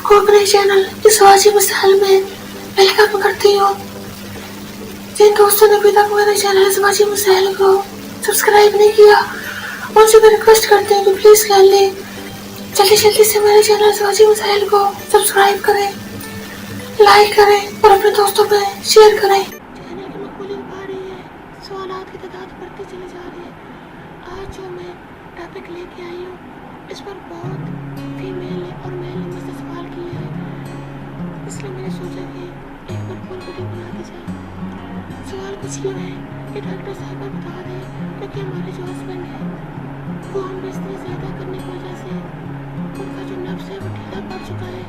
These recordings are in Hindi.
को अपने चैनल इस वाजिब मिसाल में वेलकम करती हूँ। जिन दोस्तों ने अभी तक मेरे चैनल इस वाजिब मिसाल को सब्सक्राइब नहीं किया, उनसे मैं रिक्वेस्ट करती हूँ कि प्लीज कर लें, जल्दी से मेरे चैनल इस वाजिब मिसाल को सब्सक्राइब करें, लाइक करें और अपने दोस्तों में शेयर करें। चैनल की मकबूलियत बढ़ रही है, सवालात की तादाद बढ़ती चली जा रही है। आज जो मैं टॉपिक लेके आई हूँ, इस पर बहुत फीमेल और मेल ने मुझसे सवाल किए हैं, इसलिए मैंने सोचा कि एक बार फुल वीडियो बना दी जाए। सवाल कुछ ये है कि डॉक्टर साहब बता दें क्योंकि हमारे जो हस्बैंड है वो हम इतनी ज़्यादा करने की वजह से उनका जो नफ्स है वो ढीला पड़ चुका है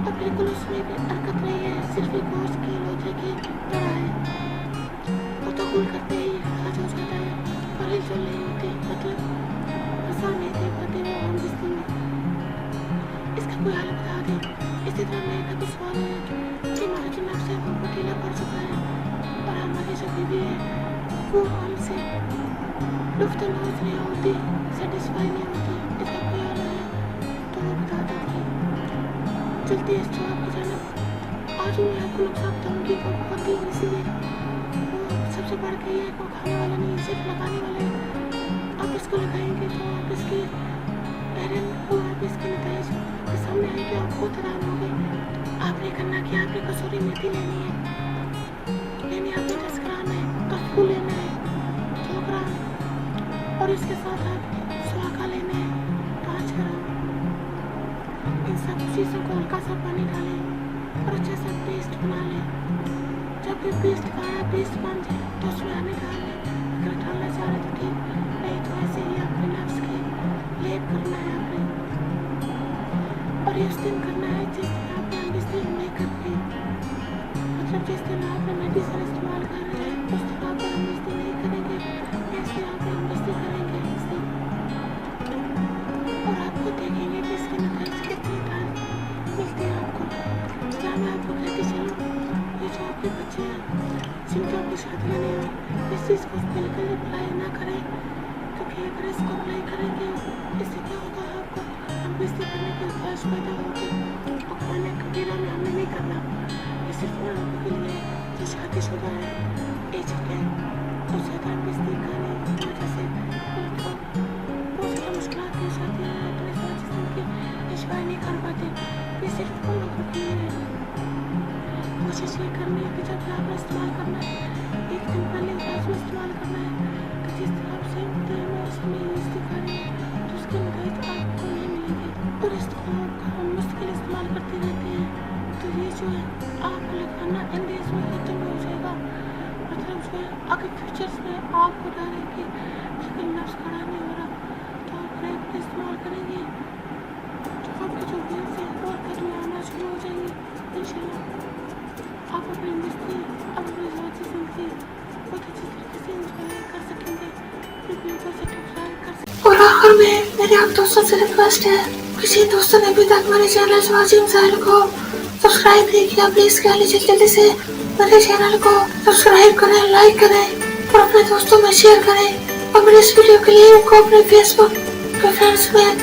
और बिल्कुल उसमें भी हरकत नहीं है, सिर्फ एक गोश्त की लोथे की तरह है। वो तो गुल करते ही खाज हो जाता है और हिलचल नहीं होती, मतलब आसान नहीं दे पाते वो हम जिसमें इसका कोई हल बता दें। इसी तरह मेरे का भी सवाल है कि हमारा जो नफ्स है वो ढीला पड़ चुका है और हमारी जो बीवी है वो हमसे लुफ्त अंदाज नहीं होती, सेटिस्फाई नहीं होती। इसका कोई हल है तो वो बता देंगे। चलते इस जवाब की जानब। आज मैं आपको नुस्खा बताऊँगी वो बहुत ही ईजी है। वो सबसे बढ़ के ये वो खाने वाला नहीं, सिर्फ लगाने वाला है। आप इसको लगाएंगे तो आप इसके इसके नतीजे के सामने आएंगे, आप बहुत हैरान होंगे। आपने करना कि आपने कसूरी मेथी लेनी है, आपने 10 ग्राम है, कपूर लेना है 2 ग्राम और इसके साथ आप सुहागा लेना है 5 ग्राम। इन सब चीज़ों को हल्का सा पानी डालें और अच्छा सा पेस्ट बना लें। जब ये पेस्ट का पेस्ट बन जाए तो उसमें हमें डालें, अगर डालना चाह रहे तो ठीक, नहीं तो ऐसे ही अपने नफ्स के लेप करना है आपने और इस दिन करना है जिस दिन आपने हम इस दिन नहीं करते, मतलब जिस दिन आपने मेडिसिन इस्तेमाल कर रहे हैं उस दिन आप हम इस दिन नहीं करेंगे, इस दिन आप हम इस दिन करेंगे इस दिन। और आपको देखेंगे कि इसके नतीजे कितने टाइम मिलते हैं आपको। क्या मैं आपको कहती चलूँ, ये जो आपके बच्चे हैं जिनकी आपकी शादियाँ नहीं हुई, इस चीज़ को बिल्कुल अप्लाई ना करें, क्योंकि अगर इसको अप्लाई करेंगे इससे क्या होगा, आपको हम बेइज्जती करने की ख्वाहिश पैदा होगी और खाने कबीरा में हमें नहीं करना। ये सिर्फ उन लोगों के लिए जो शादीशुदा है, एजड है, तो ज़्यादा बेइज्जती करने की वजह से उनको बहुत ज़्यादा मुश्किलात पेश आती हैं, अपने साथ जिसकी इंजॉय नहीं कर पाते। ये सिर्फ उन लोगों के लिए है। कोशिश ये करनी है कि जब आपने इस्तेमाल करना है एक दिन पहले आज में इस्तेमाल करना है, तो जिस दिन आप सेम टाइम में उसमें यूज़ दिखानी है तो उसके नतीजे आपको नहीं मिलेंगे। और इस दवाओं का हम मुश्किल इस्तेमाल करते रहते हैं तो ये जो है आपको लगाना अंदेज में खत्म हो जाएगा, मतलब जो है अगर फ्यूचर्स में आपको डरेंगे कि नफ्स खड़ा नहीं हो रहा तो आप रेप इस्तेमाल करेंगे तो आपके जो व्यूज़ हैं वो कदम आना शुरू हो जाएंगे। इंशाल्लाह आप अपनी मस्ती अपनी रोज़ी ज़िंदगी बहुत अच्छी तरीके से इंजॉय कर सकेंगे, वीडियो से सब्सक्राइब कर सकेंगे। और आखिर में मेरे आप दोस्तों से रिक्वेस्ट है, किसी दोस्तों ने अभी तक मेरे चैनल वाजिब मिसाल को सब्सक्राइब नहीं किया, प्लीज कर लीजिए, जल्दी से मेरे चैनल को सब्सक्राइब करें, लाइक करें और अपने दोस्तों में शेयर करें। और मेरे इस वीडियो के लिंक को अपने फेसबुक के फ्रेंड्स में,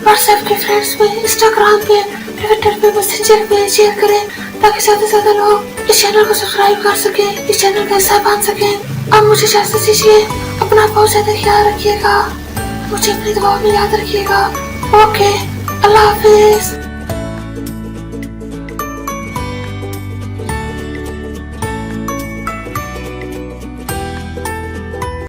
व्हाट्सएप के फ्रेंड्स में, इंस्टाग्राम पे, ट्विटर पे, मैसेंजर पे शेयर करें ताकि ज़्यादा से ज़्यादा लोग इस चैनल को सब्सक्राइब कर सकें, इस चैनल का हिस्सा बन सकें। अब मुझे इजाज़त दीजिए, अपना बहुत ज़्यादा ख्याल रखिएगा, मुझे अपनी दुआ में याद रखिएगा। ओके, अल्लाह हाफिज़।